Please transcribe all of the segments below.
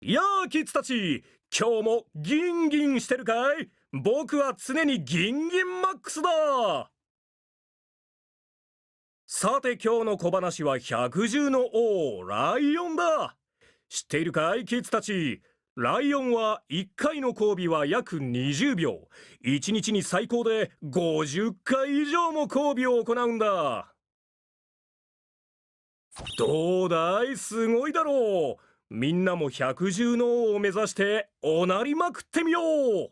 やあ、キッズたち、今日もギンギンしてるかい？僕は常にギンギンマックスだ。さて今日の小話は百獣の王、ライオンだ。知っているかい、キッズたち？ライオンは1回の交尾は約20秒。1日に最高で50回以上も交尾を行うんだ。どうだい？すごいだろう。みんなも百獣の王を目指しておなりまくってみよう。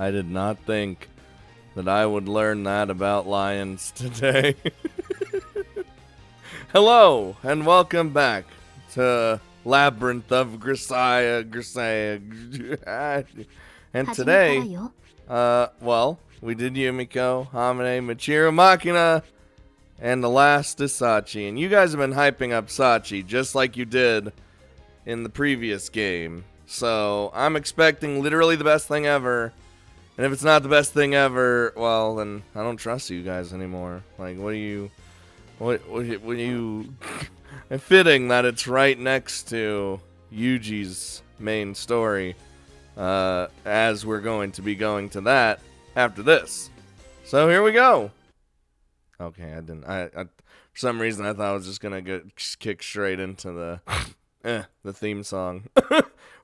I did not think that I would learn that about lions today. Hello, and welcome back to Labyrinth of Grisaia. And today, well, we did Yumiko, Hamine, Machiro Machina, and the last is Sachi. And you guys have been hyping up Sachi just like you did in the previous game. So I'm expecting literally the best thing ever. And if it's not the best thing ever, well, then I don't trust you guys anymore. Like, what are you... What you... Fitting that it's right next to Yuji's main story. As we're going to be going to that after this. So here we go. Okay, I didn't... I for some reason, I thought I was just gonna kick straight into the theme song.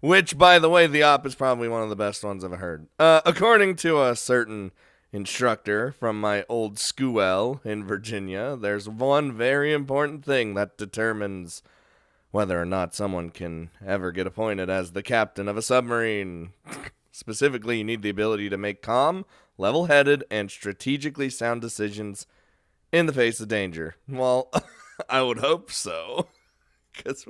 Which, by the way, the op is probably one of the best ones I've heard. According to a certain instructor from my old school in Virginia, there's one very important thing that determines whether or not someone can ever get appointed as the captain of a submarine. Specifically, you need the ability to make calm, level-headed, and strategically sound decisions in the face of danger. Well, I would hope so. Because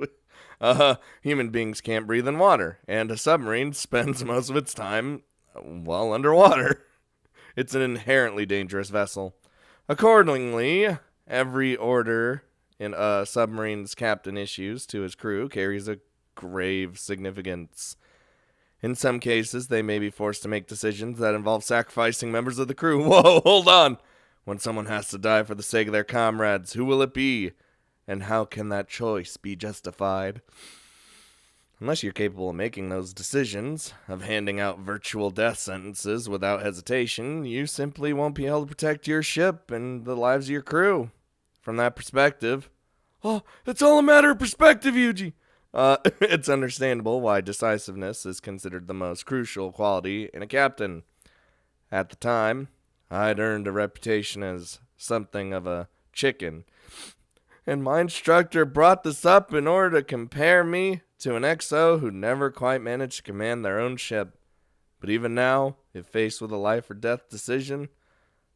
human beings can't breathe in water, and a submarine spends most of its time, well, underwater. It's an inherently dangerous vessel. Accordingly, every order in a submarine's captain issues to his crew carries a grave significance. In some cases, they may be forced to make decisions that involve sacrificing members of the crew. Whoa, hold on! When someone has to die for the sake of their comrades, who will it be? And how can that choice be justified? Unless you're capable of making those decisions, of handing out virtual death sentences without hesitation, you simply won't be able to protect your ship and the lives of your crew. From that perspective, it's all a matter of perspective, Yuji. It's understandable why decisiveness is considered the most crucial quality in a captain. At the time, I'd earned a reputation as something of a chicken. And my instructor brought this up in order to compare me to an XO who never quite managed to command their own ship. But even now, if faced with a life or death decision,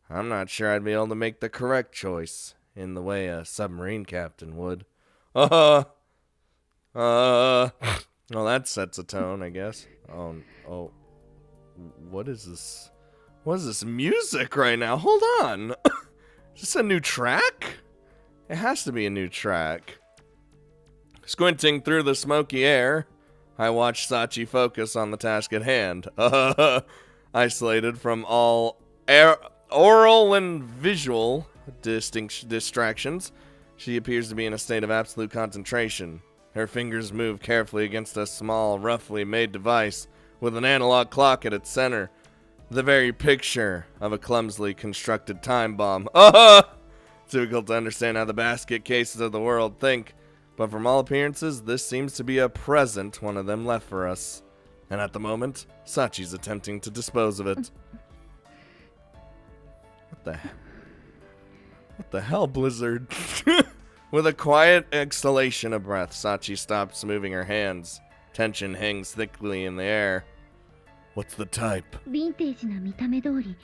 I'm not sure I'd be able to make the correct choice in the way a submarine captain would. Well, that sets a tone, I guess. Oh, what is this? What is this music right now? Hold on. Is this a new track? It has to be a new track. Squinting through the smoky air, I watched Sachi focus on the task at hand. Isolated from all oral and visual distractions, she appears to be in a state of absolute concentration. Her fingers move carefully against a small, roughly made device with an analog clock at its center. The very picture of a clumsily constructed time bomb. Difficult to understand how the basket cases of the world think, but from all appearances, this seems to be a present one of them left for us. And at the moment, Sachi's attempting to dispose of it. What the hell, Blizzard? With a quiet exhalation of breath, Sachi stops moving her hands. Tension hangs thickly in the air. What's the type? ヴィンテージな見た目通り、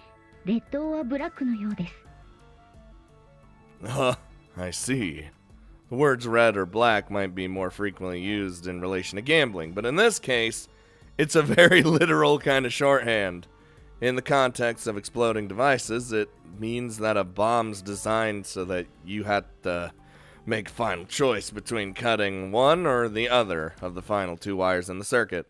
レッドオアブラックのようです。I see. The words red or black might be more frequently used in relation to gambling, but in this case, it's a very literal kind of shorthand. In the context of exploding devices, it means that a bomb's designed so that you had to make a final choice between cutting one or the other of the final two wires in the circuit.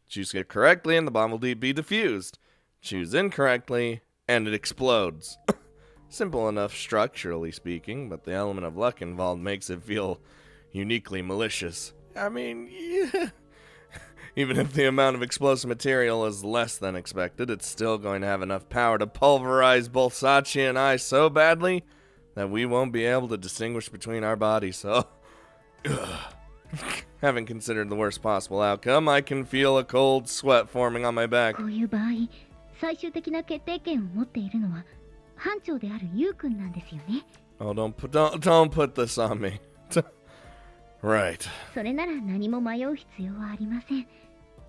Choose it correctly and the bomb will be diffused. Choose incorrectly and it explodes. simple enough structurally speaking, but the element of luck involved makes it feel uniquely malicious. I mean, yeah. Even if the amount of explosive material is less than expected, it's still going to have enough power to pulverize both Sachi and I so badly that we won't be able to distinguish between our bodies, so... Having considered the worst possible outcome, I can feel a cold sweat forming on my back. こういう場合、最終的な決定権を持っているのは班長であるユウ君なんですよね。Oh, don't put this on me. Right. それなら何も迷う必要はありません。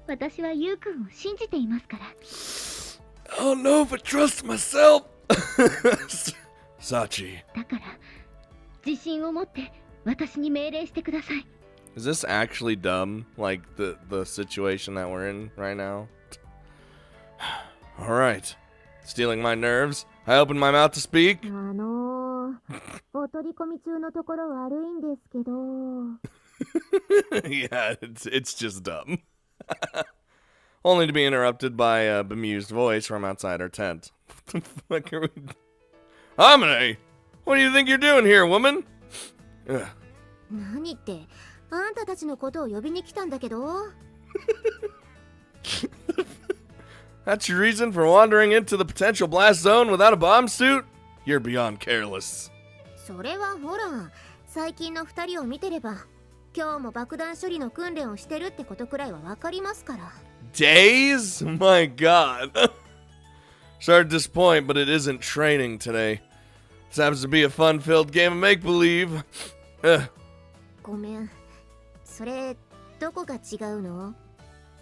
私はユウ君を信じていますから。I don't know if I trust myself. Sachi. だから自信を持って私に命令してください。Is this actually dumb? Like the situation that we're in right now? Alright. Stealing my nerves. I open my mouth to speak. お取り込み中のところ悪いんですけど。Yeah, it's just dumb. Only to be interrupted by a bemused voice from outside our tent. What the fuck are we... Hamine! What do you think you're doing here, woman? 何って、あんたたちのことを呼びに来たんだけど。That's your reason for wandering into the potential blast zone without a bomb suit? You're beyond careless. それはほら、最近の二人を見てれば、今日も爆弾処理の訓練をしてるってことくらいはわかりますから。Days? My god. Sorry to disappoint, but it isn't training today. This happens to be a fun-filled game of make-believe. ごめん。それ、どこが違うの？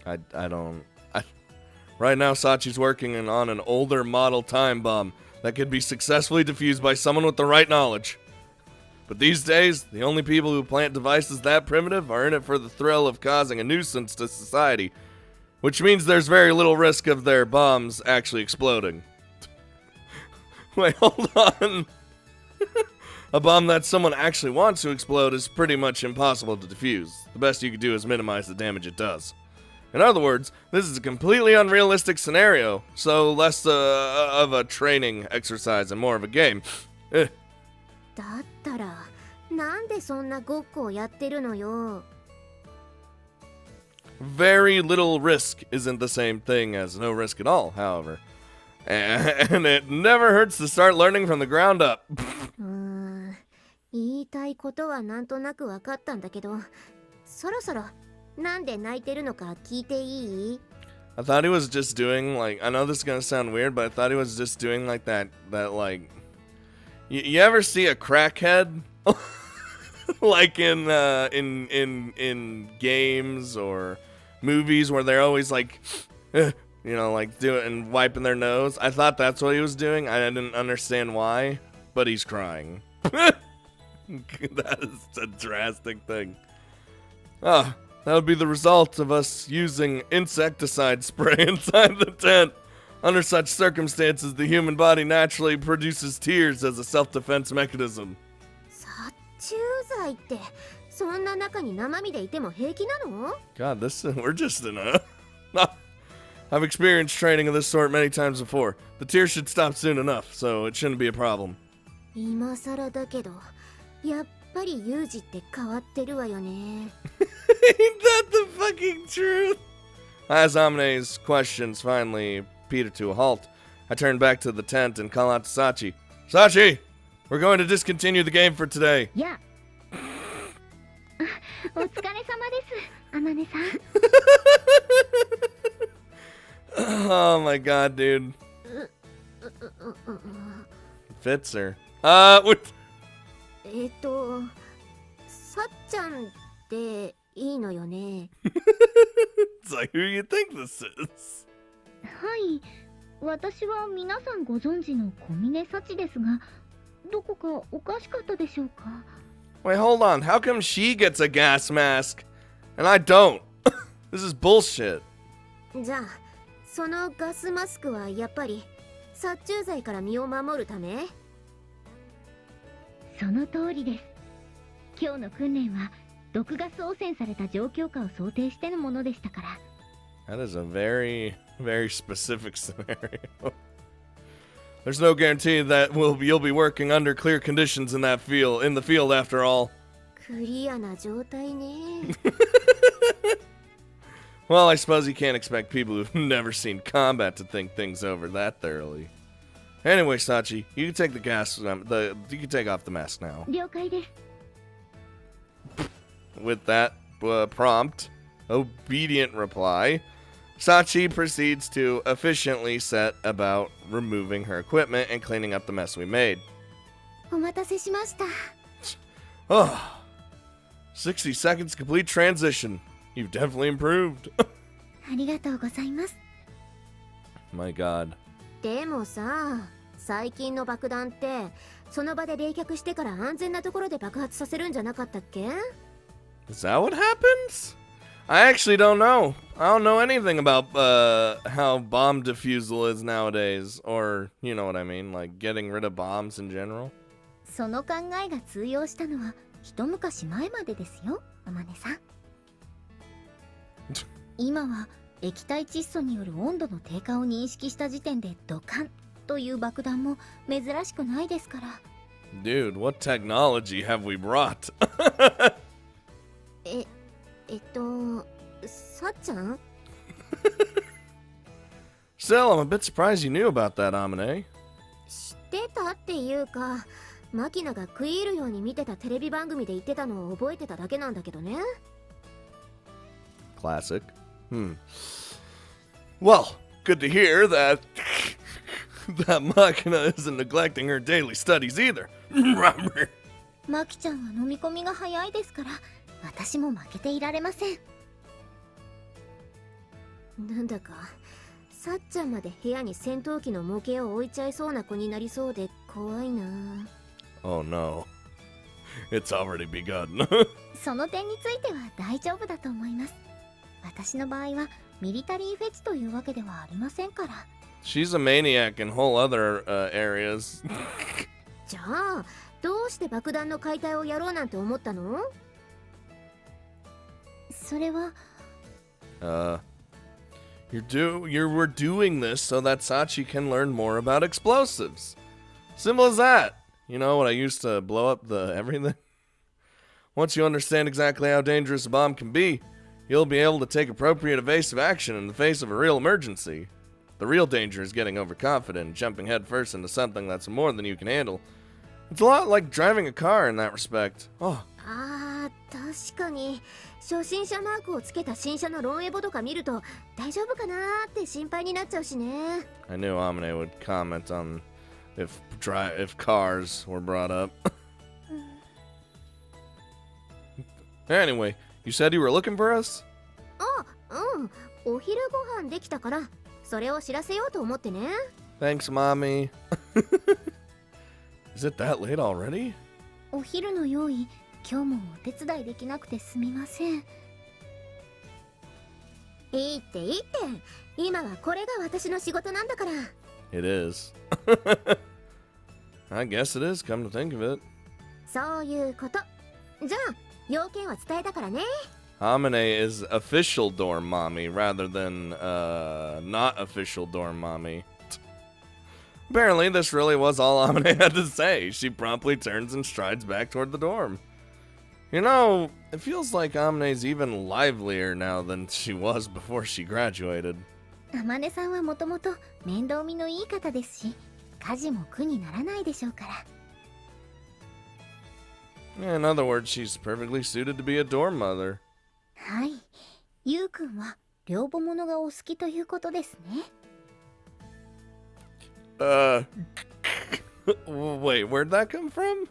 I don't... Right now, Sachi's working on an older model time bomb that could be successfully defused by someone with the right knowledge. But these days, the only people who plant devices that primitive are in it for the thrill of causing a nuisance to society, which means there's very little risk of their bombs actually exploding. Wait, hold on. A bomb that someone actually wants to explode is pretty much impossible to defuse. The best you can do is minimize the damage it does. In other words, this is a completely unrealistic scenario, so less of a training exercise and more of a game. だったら、なんでそんなごっこをやってるのよ。Very little risk isn't the same thing as no risk at all, however. And it never hurts to start learning from the ground up. 言いたいことはなんとなくわかったんだけど、そろそろなんで泣いてるのか聞いていい？ I thought he was just doing like, I know this is gonna sound weird, but I thought he was just doing like that like, you ever see a crackhead? Like in games or movies where they're always like, you know, like doing and wiping their nose. I thought that's what he was doing. I didn't understand why, but he's crying. That is a drastic thing. Ah, that would be the result of us using insecticide spray inside the tent. Under such circumstances, the human body naturally produces tears as a self-defense mechanism. 殺虫剤ってそんな中に生身でいても平気なの？ God, we're just in a... I've experienced training of this sort many times before. The tears should stop soon enough, so it shouldn't be a problem. 今更だけど、やっぱりユージって変わってるわよね。Ain't that the fucking truth? As Amine's questions finally peter to a halt, I turn back to the tent and call out to Sachi. Sachi! We're going to discontinue the game for today. いや。お疲れ様です、天音さん。Oh my god, dude. Fits her. What? さっちゃんっていいのよね。It's like, who do you think this is? はい、私は皆さんご存知の小峰幸ですが、どこかおかしかったでしょうか？ Wait, hold on. How come she gets a gas mask and I don't? This is bullshit. じゃあ、そのガスマスクはやっぱり殺虫剤から身を守るため？その通りです。今日の訓練は毒ガス汚染された状況下を想定してのものでしたから。That is a very, very specific scenario. There's no guarantee that you'll be working under clear conditions in the field after all. クリアな状態ね。 Well, I suppose you can't expect people who've never seen combat to think things over that thoroughly. Anyway, Sachi, you can take you can take off the mask now. 了解です。 With that prompt, obedient reply, Sachi proceeds to efficiently set about removing her equipment and cleaning up the mess we made. お待たせしました。 Oh, 60 seconds complete transition. You've definitely improved. ありがとうございます。 My God. でもさ、最近の爆弾ってその場で冷却してから安全なところで爆発させるんじゃなかったっけ？ Is that what happens? I actually don't know. I don't know anything about how bomb defusal is nowadays. Or, you know what I mean, like getting rid of bombs in general. その考えが通用したのは一昔前までですよ、あまねさん。今は液体窒素による温度の低下を認識した時点でドカンという爆弾も珍しくないですから。 Dude, what technology have we brought? さっちゃん？ Still, I'm a bit surprised you knew about that, Amane. 知ってたっていうか、マキナが食い入るように見てたテレビ番組で言ってたのを覚えてただけなんだけどね。 Classic. Well, good to hear that that Machina isn't neglecting her daily studies either. マキちゃんは飲み込みが早いですから、私も負けていられません。なんだかさっちゃんまで部屋に戦闘機の模型を置いちゃいそうな子になりそうで怖いな。 Oh no. It's already begun. その点については大丈夫だと思います。私の場合はミリタリーフェチというわけではありませんから。 She's a maniac in whole other areas. じゃあどうして爆弾の解体をやろうなんて思ったの？それは We're doing this so that Sachi can learn more about explosives. Simple as that. You know, when I used to blow up the everything. Once you understand exactly how dangerous a bomb can be, you'll be able to take appropriate evasive action in the face of a real emergency. The real danger is getting overconfident and jumping headfirst into something that's more than you can handle. It's a lot like driving a car in that respect. Oh. あー、確かに初心者マークをつけた新車のロンエボとか見ると大丈夫かなーって心配になっちゃうしね。 I knew Amane would comment on if cars were brought up. Anyway, you said you were looking for us? あ、うん、お昼ご飯できたからそれを知らせようと思ってね。 Thanks, Mommy. Is it that late already? お昼の用意、今日もお手伝いできなくてすみません。いいっていいって、今はこれが私の仕事なんだから。 It is. I guess it is, come to think of it. そういうこと。じゃあ要件は伝えたからね。 Amane is official dorm mommy rather than not official dorm mommy. Apparently, this really was all Amane had to say. She promptly turns and strides back toward the dorm. You know, it feels like Amane's even livelier now than she was before she graduated. あまねさんはもともと面倒見のいい方ですし、家事も苦にならないでしょうから。 In other words, she's perfectly suited to be a dorm mother. はい、ゆうくんは両母物がお好きということですね。Wait, where'd that come from?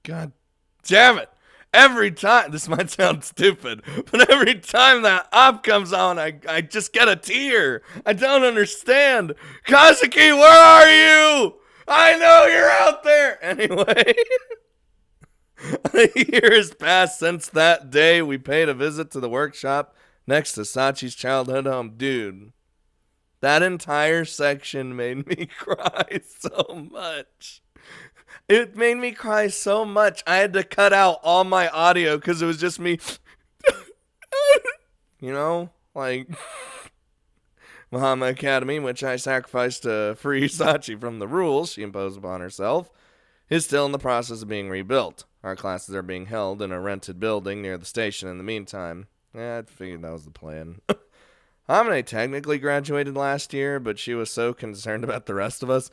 God damn it. Every time, this might sound stupid, but every time that op comes on, I just get a tear. I don't understand. Kazuki, where are you? I know you're out there. Anyway, a year has passed since that day we paid a visit to the workshop next to Sachi's childhood home. Dude, that entire section made me cry so much. It made me cry so much. I had to cut out all my audio because it was just me. You know, like Mahama Academy, which I sacrificed to free Sachi from the rules she imposed upon herself, is still in the process of being rebuilt. Our classes are being held in a rented building near the station in the meantime. I figured that was the plan. Hamane technically graduated last year, but she was so concerned about the rest of us,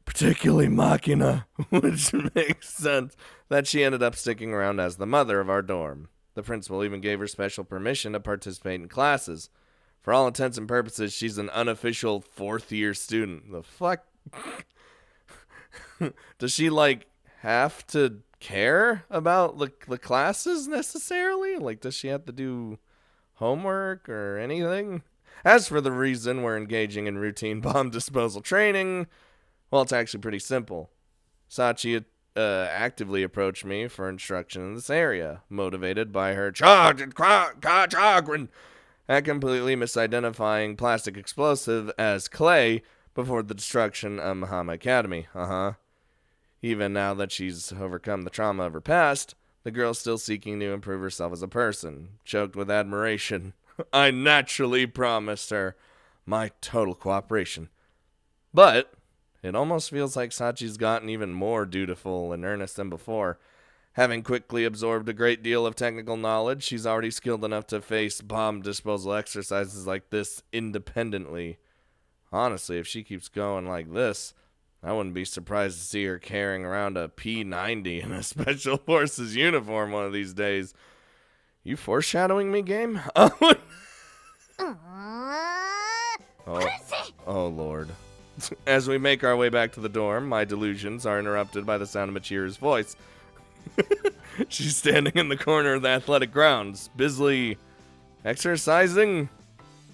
particularly Machina, which makes sense, that she ended up sticking around as the mother of our dorm. The principal even gave her special permission to participate in classes. For all intents and purposes, she's an unofficial fourth-year student. The fuck? Does she, like, have to care about the classes necessarily? Like, does she have to do homework or anything? As for the reason we're engaging in routine bomb disposal training, well, it's actually pretty simple. Sachi actively approached me for instruction in this area, motivated by her chagrin at completely misidentifying plastic explosive as clay before the destruction of Mahama Academy. Even now that she's overcome the trauma of her past, the girl's still seeking to improve herself as a person. Choked with admiration, I naturally promised her my total cooperation. But it almost feels like Sachi's gotten even more dutiful and earnest than before. Having quickly absorbed a great deal of technical knowledge, she's already skilled enough to face bomb disposal exercises like this independently. Honestly, if she keeps going like this, I wouldn't be surprised to see her carrying around a P-90 in a Special Forces uniform one of these days. You foreshadowing me, game? Oh, Lord. As we make our way back to the dorm, my delusions are interrupted by the sound of Michiru's voice. She's standing in the corner of the athletic grounds, busily exercising.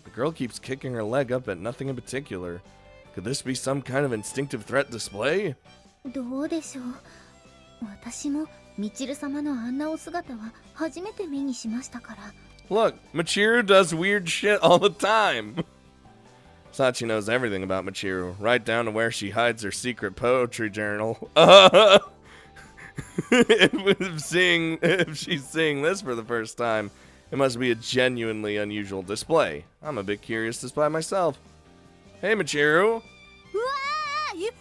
The girl keeps kicking her leg up at nothing in particular. Could this be some kind of instinctive threat display? どうでしょう。私もミチル様のあんなお姿は初めて目にしましたから。Look, Michiru does weird shit all the time. Sachi knows everything about Michiru, right down to where she hides her secret poetry journal. If she's seeing this for the first time, it must be a genuinely unusual display. I'm a bit curious to spy myself. Hey, Michiru. うわー、ユージ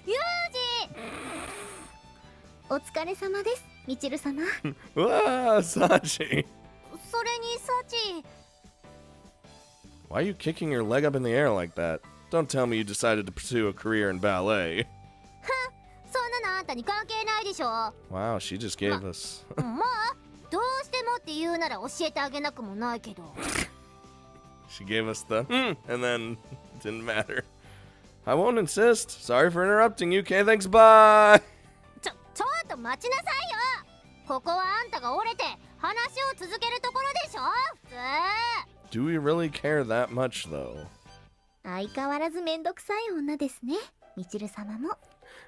お疲れ様です、ミチル様。Wow, Sachi. それにサチ。 Why are you kicking your leg up in the air like that? Don't tell me you decided to pursue a career in ballet. そんなのあんたに関係ないでしょ。Wow, she just gave us... まあ、どうしてもって言うなら教えてあげなくもないけど。She gave us the and then it didn't matter. I won't insist. Sorry for interrupting you. Okay, thanks, bye. ちょっと待ちなさいよ。ここはあんたが折れて話を続けるところでしょ。普通。 Do we really care that much, though? 相変わらずめんどくさい女ですね、ミチル様も。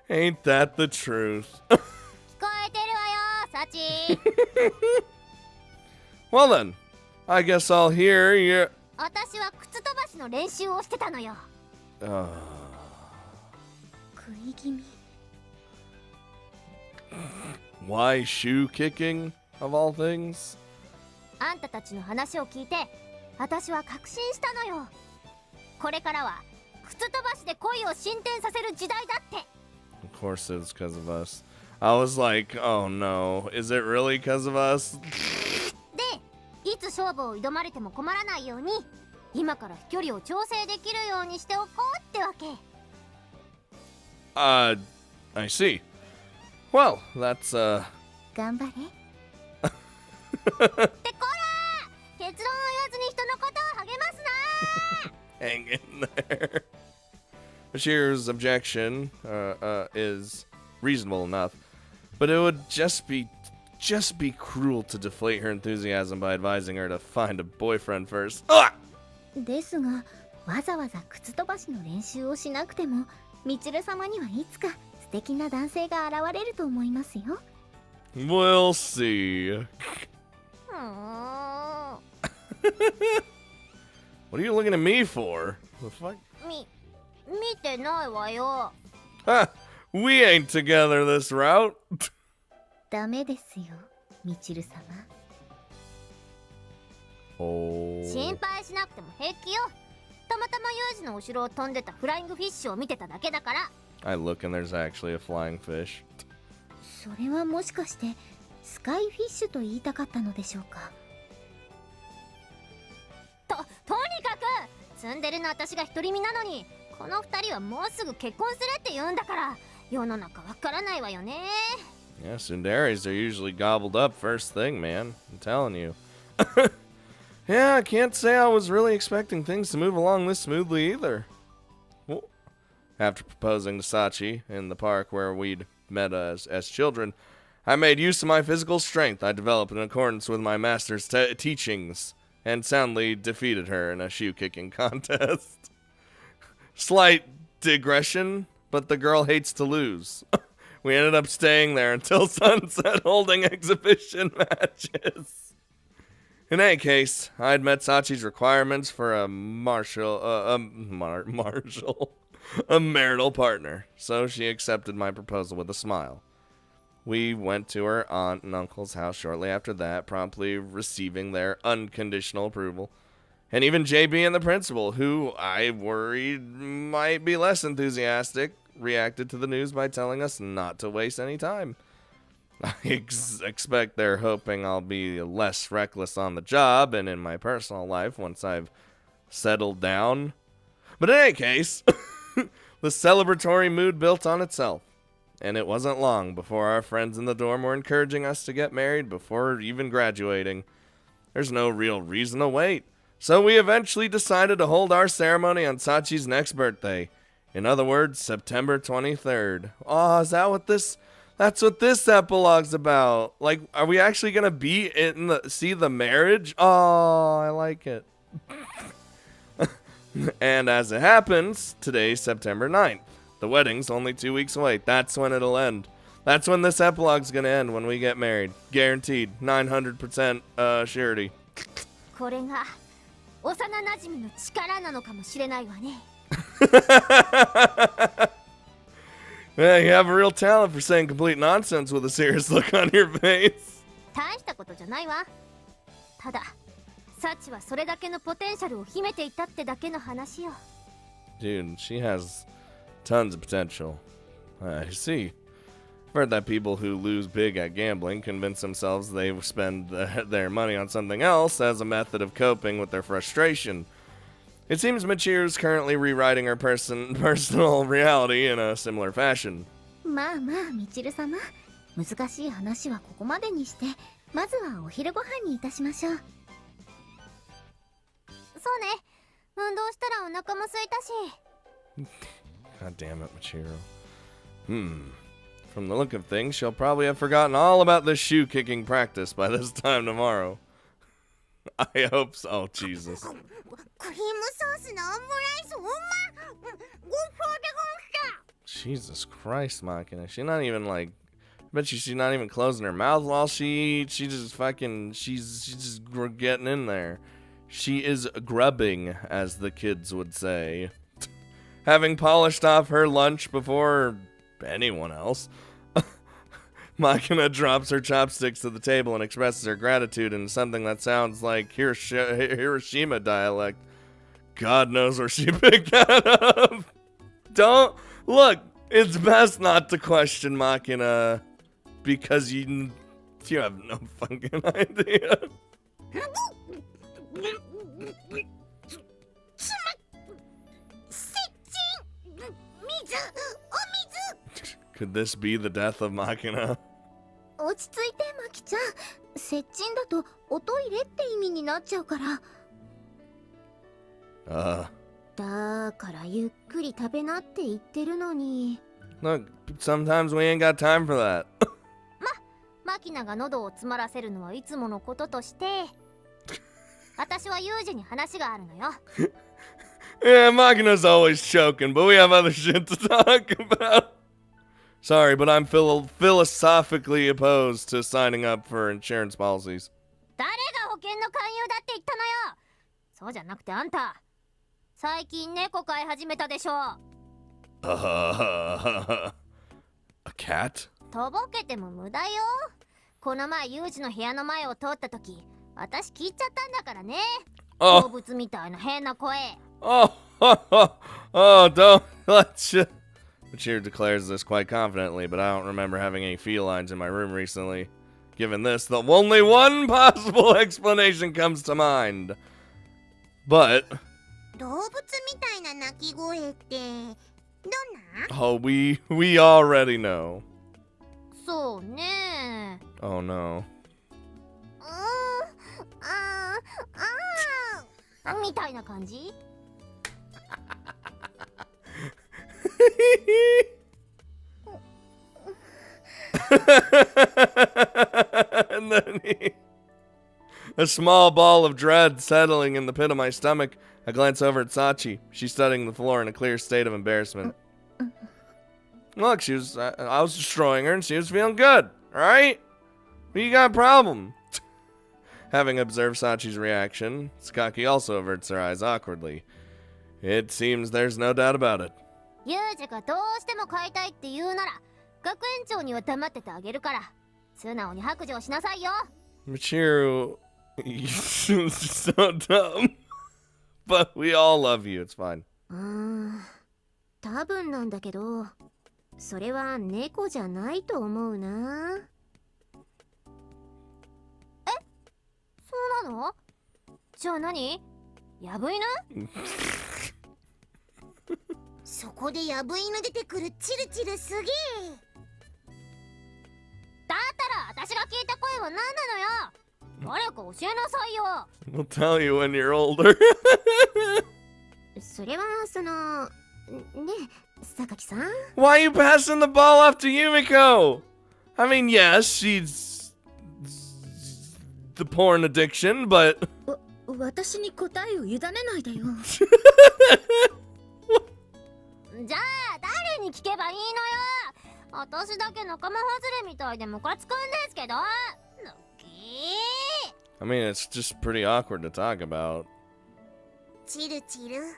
Ain't that the truth? 聞こえてるわよ、サチ。Well then, I guess I'll hear you. 私は靴飛ばしの練習をしてたのよ。食い気味。 Why shoe kicking, of all things? あんたたちの話を聞いて、私は確信したのよ。これからは靴飛ばしで恋を進展させる時代だって。 Of course it was because of us. I was like, oh no, is it really because of us? で、いつ勝負を挑まれても困らないように、今から飛距離を調整できるようにしておこうってわけ。I see. Well, that's, 頑張れ。ってこらー！結論を言わずに人のことを励ますなー。 hang in there. Bashir's objection is reasonable enough, but it would just be just be cruel to deflate her enthusiasm by advising her to find a boyfriend first. Ah! ですが、わざわざ靴飛ばしの練習をしなくても、みちる様にはいつか素敵な男性が現れると思いますよ。We'll see. What are you looking at me for? The fuck? 見てないわよ。Ha! We ain't together this route. ダメですよ、みちる様。心配しなくても平気よ。たまたま有事の後ろを飛んでたフライングフィッシュを見てただけだから。I look and there's actually a flying fish. それはもしかしてスカイフィッシュと言いたかったのでしょうか。とにかくツンデレの私が独り身なのに、この二人はもうすぐ結婚するって言うんだから、世の中わからないわよね。Yeah, Sundaris are usually gobbled up first thing, man. I'm telling you. Yeah, I can't say I was really expecting things to move along this smoothly either. Well, after proposing to Sachi in the park where we'd met as children, I made use of my physical strength I developed in accordance with my master's teachings, and soundly defeated her in a shoe-kicking contest. Slight digression, but the girl hates to lose. We ended up staying there until sunset holding exhibition matches. In any case, I had met Sachi's requirements for a marital partner, so she accepted my proposal with a smile. We went to her aunt and uncle's house shortly after that, promptly receiving their unconditional approval. And even JB and the principal, who I worried might be less enthusiastic, reacted to the news by telling us not to waste any time. I expect they're hoping I'll be less reckless on the job and in my personal life once I've settled down. But in any case, the celebratory mood built on itself. And it wasn't long before our friends in the dorm were encouraging us to get married before even graduating. There's no real reason to wait. So we eventually decided to hold our ceremony on Sachi's next birthday. In other words, September 23rd. Oh, is that what this... That's what this epilogue's about. Like, are we actually gonna be in see the marriage? Oh, I like it. And as it happens, today's September 9th. The wedding's only 2 weeks away. That's when it'll end. That's when this epilogue's gonna end, when we get married. Guaranteed. 900% surety. これが幼馴染の力なのかもしれないわね。Yeah, you have a real talent for saying complete nonsense with a serious look on your face. 大したことじゃないわ。ただ、サチはそれだけのポテンシャルを秘めていたってだけの話よ。Dude, she has tons of potential. I see. I've heard that people who lose big at gambling convince themselves they spend their money on something else as a method of coping with their frustration. It seems Michiru's currently rewriting her personal reality in a similar fashion. まあまあ、みちる様。難しい話はここまでにして、まずはお昼ご飯にいたしましょう。そうね。運動したらお腹も空いたし。God damn it, Michiru. From the look of things, she'll probably have forgotten all about this shoe-kicking practice by this time tomorrow. I hope so. Oh, Jesus. クリームソースのオムライスうまっ。Jesus Christ, Machina. She's not even like... I bet you she's not even closing her mouth while she eats. She just fucking... She's just getting in there. She is grubbing, as the kids would say. Having polished off her lunch before anyone else, Machina drops her chopsticks to the table and expresses her gratitude in something that sounds like Hiroshima dialect. God knows where she picked that up. Don't look. It's best not to question Machina because you have no fucking idea. Could this be the death of Machina? 落ち着いて、マキちゃん。接近だとおトイレって意味になっちゃうから。だからゆっくり食べなって言ってるのに。Look, sometimes we ain't got time for that. まマキナが喉を詰まらせるのはいつものこととして、私はユージに話があるのよ。Yeah, Machina's always choking, but we have other shit to talk about. Sorry, but I'm philosophically opposed to signing up for insurance policies. 誰が保険の勧誘だって言ったのよ。そうじゃなくてあんた、最近猫飼い始めたでしょ。A cat? とぼけても無駄よ。この前ユージの部屋の前を通った時、私聞いちゃったんだからね。動物みたいな変な声。Oh, don't let you. Machir declares this quite confidently, but I don't remember having any felines in my room recently. Given this, the only one possible explanation comes to mind. But 動物みたいな鳴き声ってどんな？ oh, we already know. そうね。Oh no. みたいな感じ？And then a small ball of dread settling in the pit of my stomach. I glance over at Sachi. She's studying the floor in a clear state of embarrassment. Look, I was destroying her and she was feeling good, alright? But you got a problem. Having observed Sachi's reaction, Sakaki also averts her eyes awkwardly. It seems there's no doubt about it. ユージがどうしても飼いたいって言うなら、学園長には黙っててあげるから、素直に白状しなさいよ。Michiru, you're so dumb. But we all love you, it's fine. 多分なんだけど、それは猫じゃないと思うな。え？そうなの？じゃあ何？ヤブ犬？そこでヤブ犬出てくるチルチルすげえ。だったら私が聞いた声は何なのよ。誰か教えなさいよ。We'll tell you when you're older. それはそのね、榊さん。Why are you passing the ball off to Yumiko? I mean, yes, she's the porn addiction, but 私に答えを委ねないでよ。じゃあ誰に聞けばいいのよ。私だけ仲間外れみたいでムカつくんですけど。I mean, it's just pretty awkward to talk about. チルチル。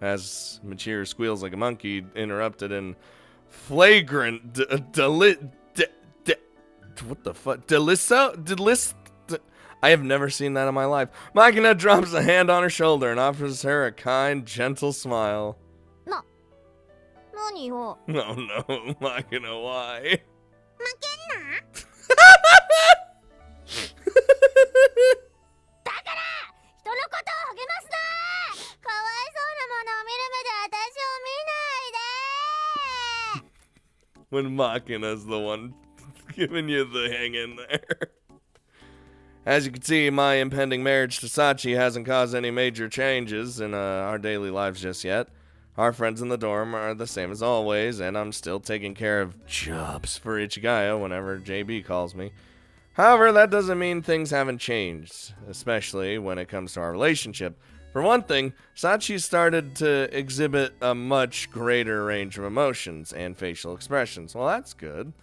As Michiru squeals like a monkey, interrupted in flagrant what the fuck? I have never seen that in my life. Machina drops a hand on her shoulder and offers her a kind, gentle smile. 何よ。No, no, Machina, why? 負けんな。だから人のことを励ますな。かわいそうなものを見る目で私を見ないで。When Machina's the one giving you the hang in there. As you can see, my impending marriage to Sachi hasn't caused any major changes in our daily lives just yet. Our friends in the dorm are the same as always, and I'm still taking care of jobs for Ichigaya whenever JB calls me. However, that doesn't mean things haven't changed, especially when it comes to our relationship. For one thing, Sachi started to exhibit a much greater range of emotions and facial expressions. Well, that's good.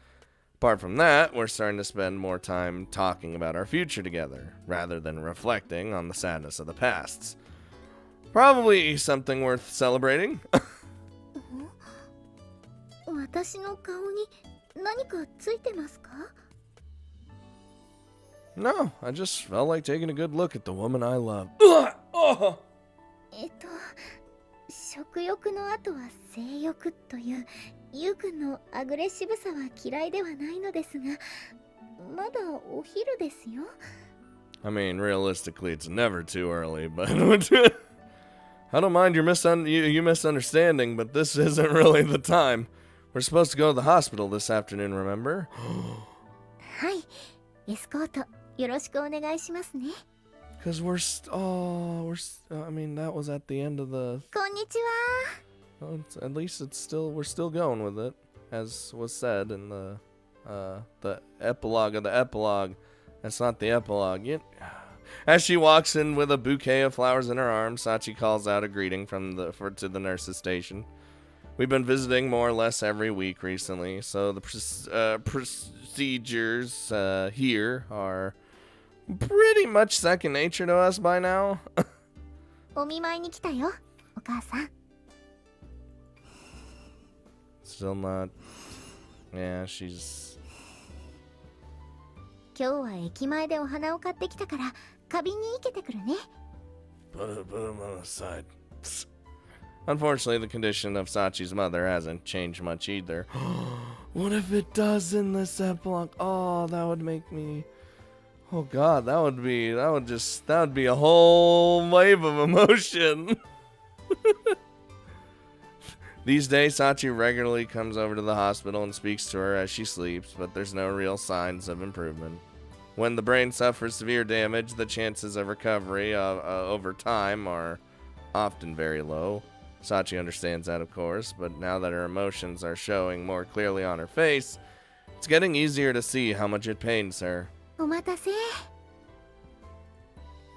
Apart from that, we're starting to spend more time talking about our future together, rather than reflecting on the sadness of the past. Probably something worth celebrating. 私の顔に何かついてますか? No, I just felt like taking a good look at the woman I love. 食欲の後は性欲というゆうくんのアグレッシブさは嫌いではないのですが、まだお昼ですよ。I mean, realistically, it's never too early, but I don't mind your misunderstanding, but this isn't really the time. We're supposed to go to the hospital this afternoon, remember? はい、エスコートよろしくお願いしますね。Because I mean, that was at the end of the... こんにちは。Well, at least we're still going with it, as was said in the the epilogue of the epilogue. That's not the epilogue. As she walks in with a bouquet of flowers in her arms, Sachi calls out a greeting to the nurse's station. We've been visiting more or less every week recently, so the procedures here are pretty much second nature to us by now. お見舞いに来たよ、お母さん。 Still not. Yeah, she's. 今日は駅前でお花を買ってきたから花瓶に生けてくるね。 Put him on the side. Unfortunately, the condition of Sachi's mother hasn't changed much either. What if it does in this epilogue? Oh, that would make me. Oh God, that would be a whole wave of emotion. These days, Sachi regularly comes over to the hospital and speaks to her as she sleeps, but there's no real signs of improvement. When the brain suffers severe damage, the chances of recovery over time are often very low. Sachi understands that, of course, but now that her emotions are showing more clearly on her face, it's getting easier to see how much it pains her. お待たせ。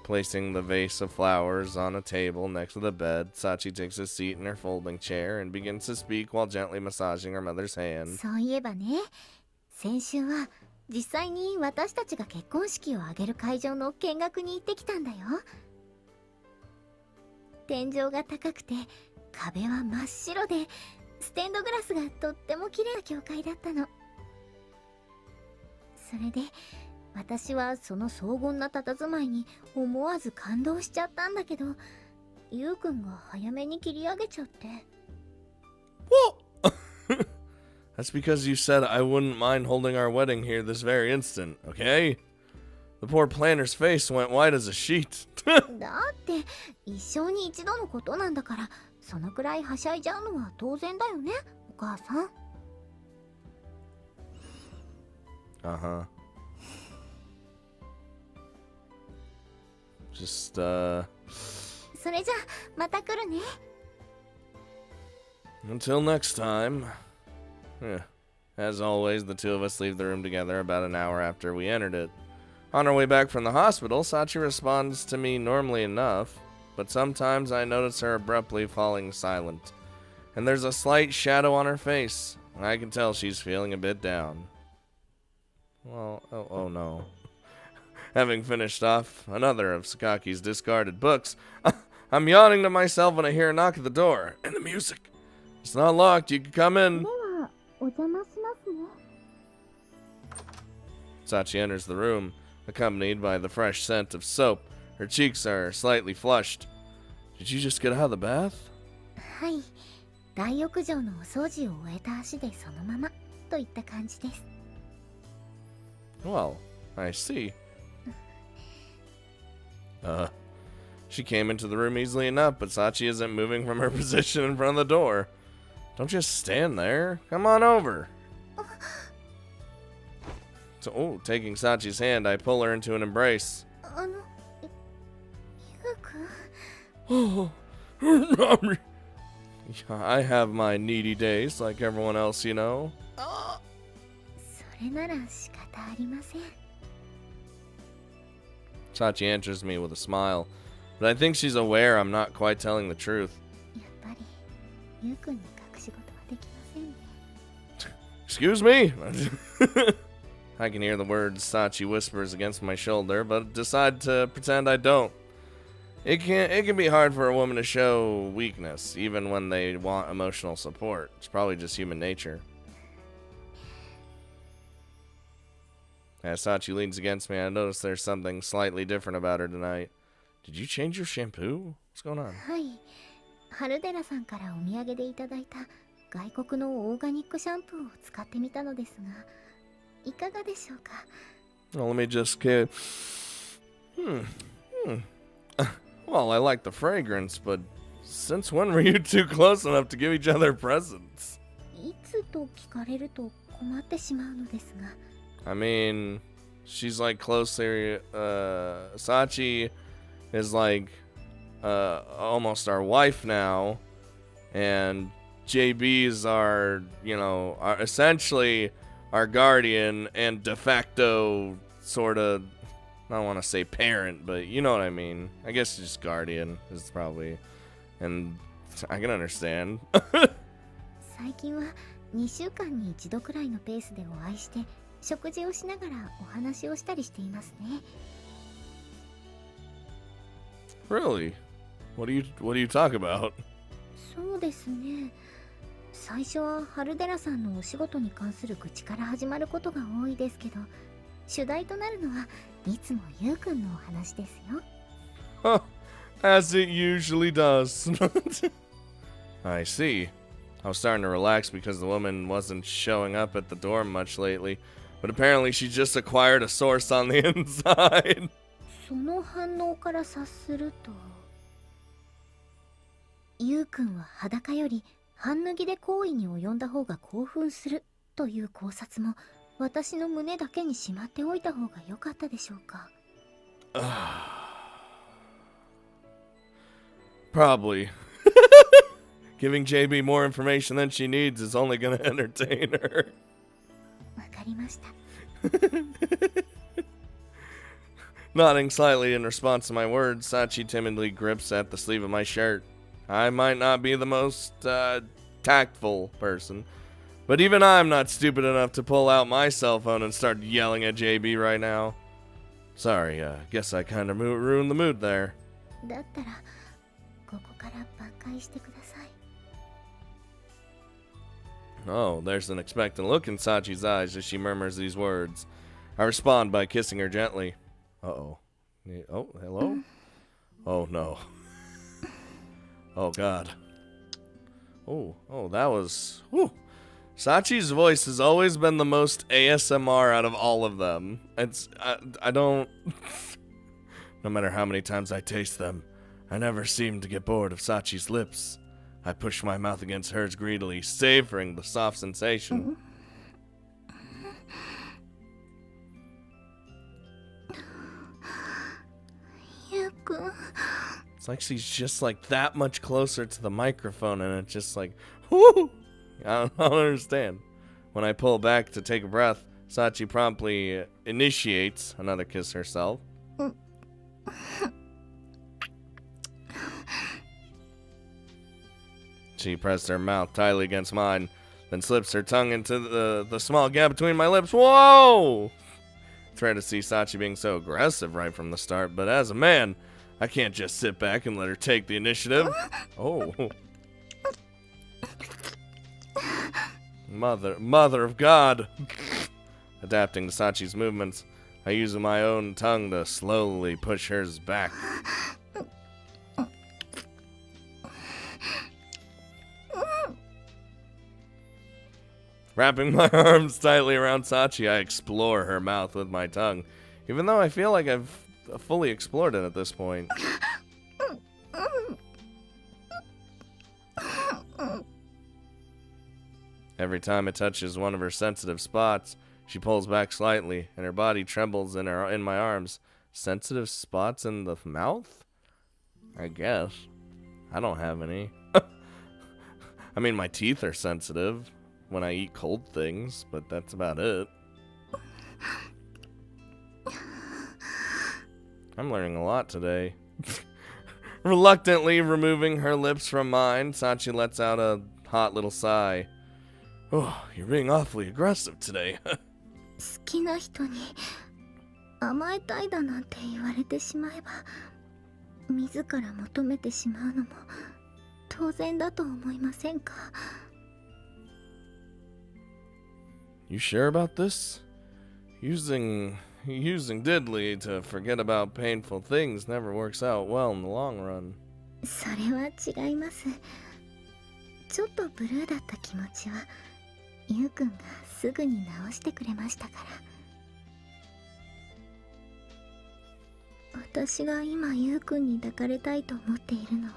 Placing the vase of flowers on a table next to the bed, Sachi takes a seat in her folding chair and begins to speak while gently massaging her mother's hand. そういえばね、先週は実際に私たちが結婚式を挙げる会場の見学に行ってきたんだよ。天井が高くて壁は真っ白でステンドグラスがとっても綺麗な教会だったの。それで私はその荘厳な佇まいに思わず感動しちゃったんだけど、ゆうくんが早めに切り上げちゃって。 That's because you said I wouldn't mind holding our wedding here this very instant, okay? The poor planner's face went white as a sheet. だって一生に一度のことなんだから、そのくらいはしゃいじゃうのは当然だよね、お母さん。 Uh-huh. Just, それじゃまた来るね。 until next time. Yeah. As always, the two of us leave the room together about an hour after we entered it. On our way back from the hospital, Sachi responds to me normally enough, but sometimes I notice her abruptly falling silent, and there's a slight shadow on her face. I can tell she's feeling a bit down. Well, oh no. Having finished off another of Sakaki's discarded books, I'm yawning to myself when I hear a knock at the door, and the music. It's not locked, you can come in. ではお邪魔しますね。 Sachi enters the room, accompanied by the fresh scent of soap. Her cheeks are slightly flushed. Did you just get out of the bath? はい、大浴場のお掃除を終えた足でそのままといった感じです。 Well, I see. She came into the room easily enough, but Sachi isn't moving from her position in front of the door. Don't just stand there. Come on over. So, taking Sachi's hand, I pull her into an embrace. ゆうくん。 Oh, I have my needy days like everyone else, you know. それなら仕方ありません。 Sachi answers me with a smile, but I think she's aware I'm not quite telling the truth. やっぱりゆうくんに隠し事はできませんね。 Excuse me? I can hear the words Sachi whispers against my shoulder, but decide to pretend I don't. It can be hard for a woman to show weakness, even when they want emotional support. It's probably just human nature. As Sachi leans against me, I notice there's something slightly different about her tonight. Did you change your shampoo? What's going on? はい、春寺さんからお土産でいただいた外国のオーガニックシャンプーを使ってみたのですが、いかがでしょうか。 Well, let me just get... Well, I like the fragrance, but since when were you two close enough to give each other presents? いつと聞かれると困ってしまうのですが。 I mean, she's like closely, Sachi is like, almost our wife now, and JB's are essentially our guardian and de facto sort of, I don't want to say parent, but you know what I mean. I guess just guardian is probably, and I can understand. 最近は2週間に1度くらいのペースでお会いして食事をしながらお話をしたりしていますね。 Really? What do you talk about? そうですね。最初はハルデラさんのお仕事に関する愚痴から始まることが多いですけど、主題となるのはいつもユウくんのお話ですよ。Huh, as it usually does. I see. I was starting to relax because the woman wasn't showing up at the dorm much lately, but apparently she just acquired a source on the inside. その反応から察すると、ユウくんは裸より半脱ぎで行為に及んだ方が興奮するという考察も私の胸だけにしまっておいた方が良かったでしょうか。Probably. Giving JB more information than she needs is only gonna entertain her. わかりました。 Nodding slightly in response to my words, Sachi timidly grips at the sleeve of my shirt. I might not be the most tactful person, but even I'm not stupid enough to pull out my cell phone and start yelling at JB right now. Sorry, guess I kind of ruined the mood there. だったらここから挽回してください。 Oh, there's an expectant look in Sachi's eyes as she murmurs these words. I respond by kissing her gently. Uh-oh. Oh, hello? Oh, no. Oh, God. Oh, that was... Whew. Sachi's voice has always been the most ASMR out of all of them. I don't... No matter how many times I taste them, I never seem to get bored of Sachi's lips. I push my mouth against hers greedily, savoring the soft sensation. It's like she's just like that much closer to the microphone, and it's just like, whoo! I don't understand. When I pull back to take a breath, Sachi promptly initiates another kiss herself. She pressed her mouth tightly against mine, then slips her tongue into the small gap between my lips. Whoa! It's rare to see Sachi being so aggressive right from the start, but as a man, I can't just sit back and let her take the initiative. Oh. Mother of God. Adapting to Sachi's movements, I use my own tongue to slowly push hers back. Wrapping my arms tightly around Sachi, I explore her mouth with my tongue, even though I feel like I've fully explored it at this point. Every time it touches one of her sensitive spots, she pulls back slightly, and her body trembles in my arms. Sensitive spots in the mouth? I guess. I don't have any. I mean, my teeth are sensitive when I eat cold things, but that's about it. I'm learning a lot today. Reluctantly removing her lips from mine, Sachi lets out a hot little sigh. Oh, you're being awfully aggressive today. 好きな人に甘えたいだなんて言われてしまえば、自ら求めてしまうのも当然だと思いませんか? You sure about this? Using diddly to forget about painful things never works out well in the long run. それは違います。ちょっとブルーだった気持ちはユウくんがすぐに直してくれましたから。私が今ユウくんに抱かれたいと思っているのは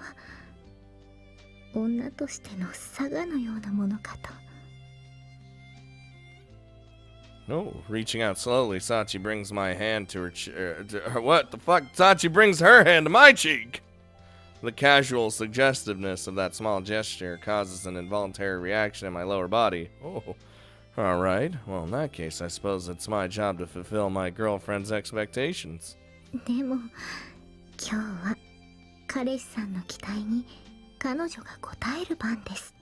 女としてのサガのようなものかと。No, reaching out slowly, Sachi brings my hand to her what the fuck? Sachi brings her hand to my cheek! The casual suggestiveness of that small gesture causes an involuntary reaction in my lower body. Oh, All right. Well, in that case, I suppose it's my job to fulfill my girlfriend's expectations. でも今日は彼氏さんの期待に彼女が応える番です。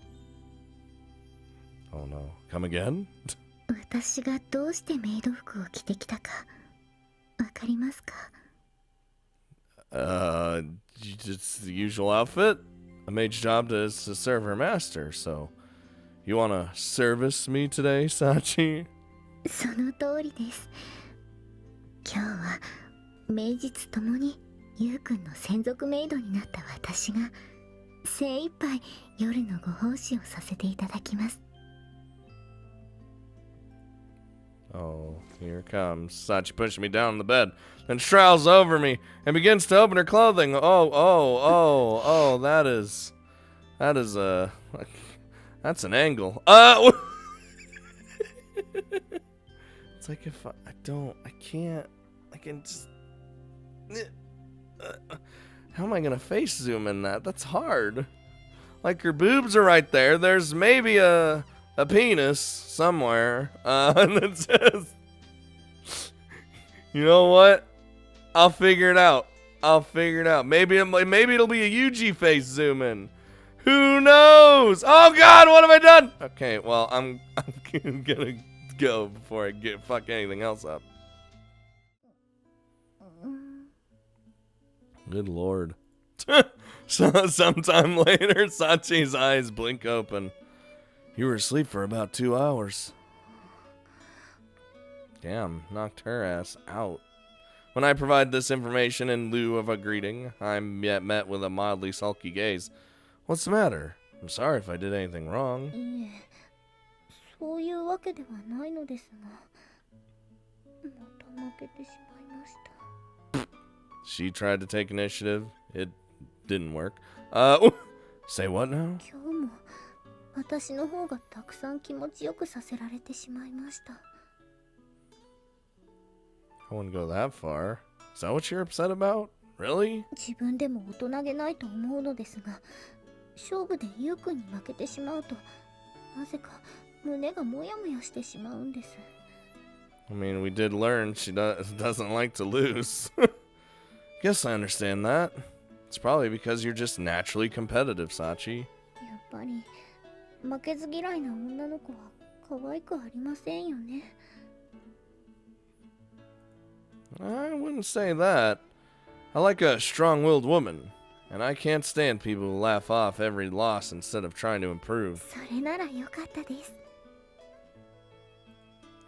Oh no. Come again? 私がどうしてメイド服を着てきたかわかりますか？ Just the usual outfit. A maid's job is to serve her master, so you wanna service me today, Sachi? その通りです。今日は名実ともにゆうくんの専属メイドになった私が精一杯夜のご奉仕をさせていただきます。 Oh, here comes Sachi pushing me down on the bed, then strolls over me and begins to open her clothing. Oh, that's an angle. It's like if I can just, how am I gonna face zoom in that? That's hard. Like her boobs are right there. There's maybe a penis somewhere. And it says, you know what? I'll figure it out. Maybe it'll be a UG face zoom in. Who knows? Oh God, what have I done? Okay, well, I'm gonna go before I fuck anything else up. Good Lord. So sometime later, Sachi's eyes blink open. You were asleep for about 2 hours. Damn, knocked her ass out. When I provide this information in lieu of a greeting, I'm yet met with a mildly sulky gaze. What's the matter? I'm sorry if I did anything wrong. いえ、そういうわけではないのですが、また負けてしまいました。 She tried to take initiative. It didn't work. Say what now? 今日も私の方がたくさん気持ちよくさせられてしまいました。 I wouldn't go that far. Is that what you're upset about? Really? 自分でも大人げないと思うのですが、勝負でゆうくんに負けてしまうと、なぜか胸がモヤモヤしてしまうんです。 I mean, we did learn she doesn't like to lose. Guess I understand that. It's probably because you're just naturally competitive, Sachi. やっぱり負けず嫌いな女の子は可愛くありませんよね。 I wouldn't say that. I like a strong-willed woman, and I can't stand people who laugh off every loss instead of trying to improve. それならよかったです。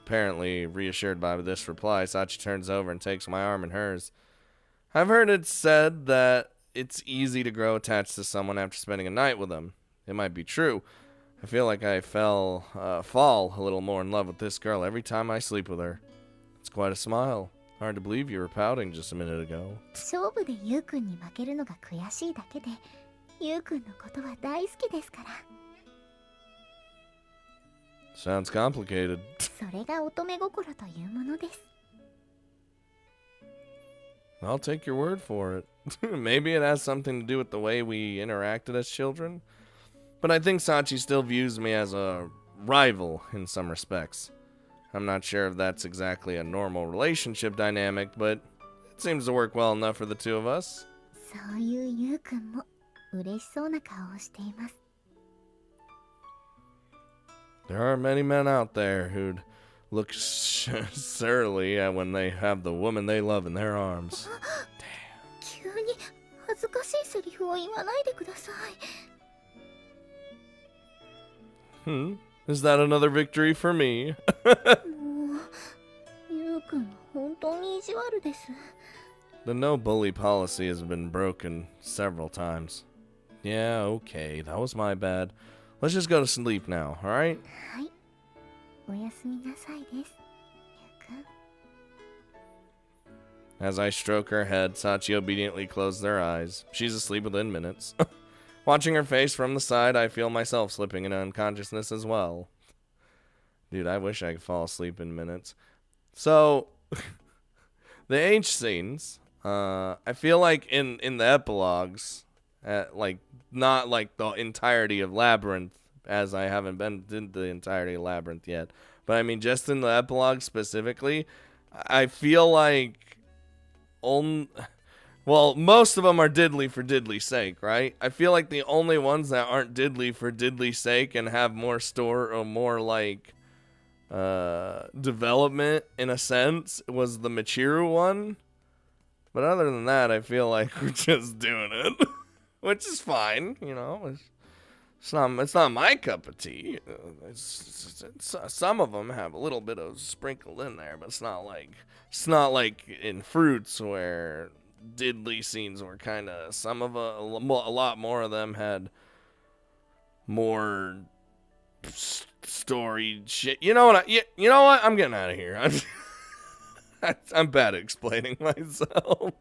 Apparently reassured by this reply, Sachi turns over and takes my arm in hers. I've heard it said that it's easy to grow attached to someone after spending a night with them. It might be true. I feel like I fall a little more in love with this girl every time I sleep with her. It's quite a smile. Hard to believe you were pouting just a minute ago. 勝負でゆうくんに負けるのが悔しいだけで、ゆうくんのことは大好きですから。 Sounds complicated. それが乙女心というものです。 I'll take your word for it. Maybe it has something to do with the way we interacted as children. But I think Sachi still views me as a rival in some respects. I'm not sure if that's exactly a normal relationship dynamic, but it seems to work well enough for the two of us. そういうゆうくんも嬉しそうな顔をしています。 There are many men out there who'd look surly when they have the woman they love in their arms. 急に恥ずかしいセリフを言わないでください。 Is that another victory for me? もう、ゆうくんは本当に意地悪です。 The no bully policy has been broken several times. Yeah, okay, that was my bad. Let's just go to sleep now, alright? はい、おやすみなさいです、ゆうくん。 As I stroke her head, Sachi obediently closed their eyes. She's asleep within minutes. Watching her face from the side, I feel myself slipping into unconsciousness as well. Dude, I wish I could fall asleep in minutes. So, the H scenes, I feel like in the epilogues, like, not like the entirety of Labyrinth, as I haven't been in the entirety of Labyrinth yet, But I mean, just in the epilogue specifically, I feel like most of them are diddly for diddly's sake, right? I feel like the only ones that aren't diddly for diddly's sake and have more store or more like development in a sense was the Michiru one. But other than that, I feel like we're just doing it, which is fine, you know. It's not my cup of tea. Some of them have a little bit of sprinkled in there, but it's not like in Fruits where diddly scenes were kind of a lot more of them had more story shit. You know what? You know what? I'm getting out of here. I'm bad at explaining myself.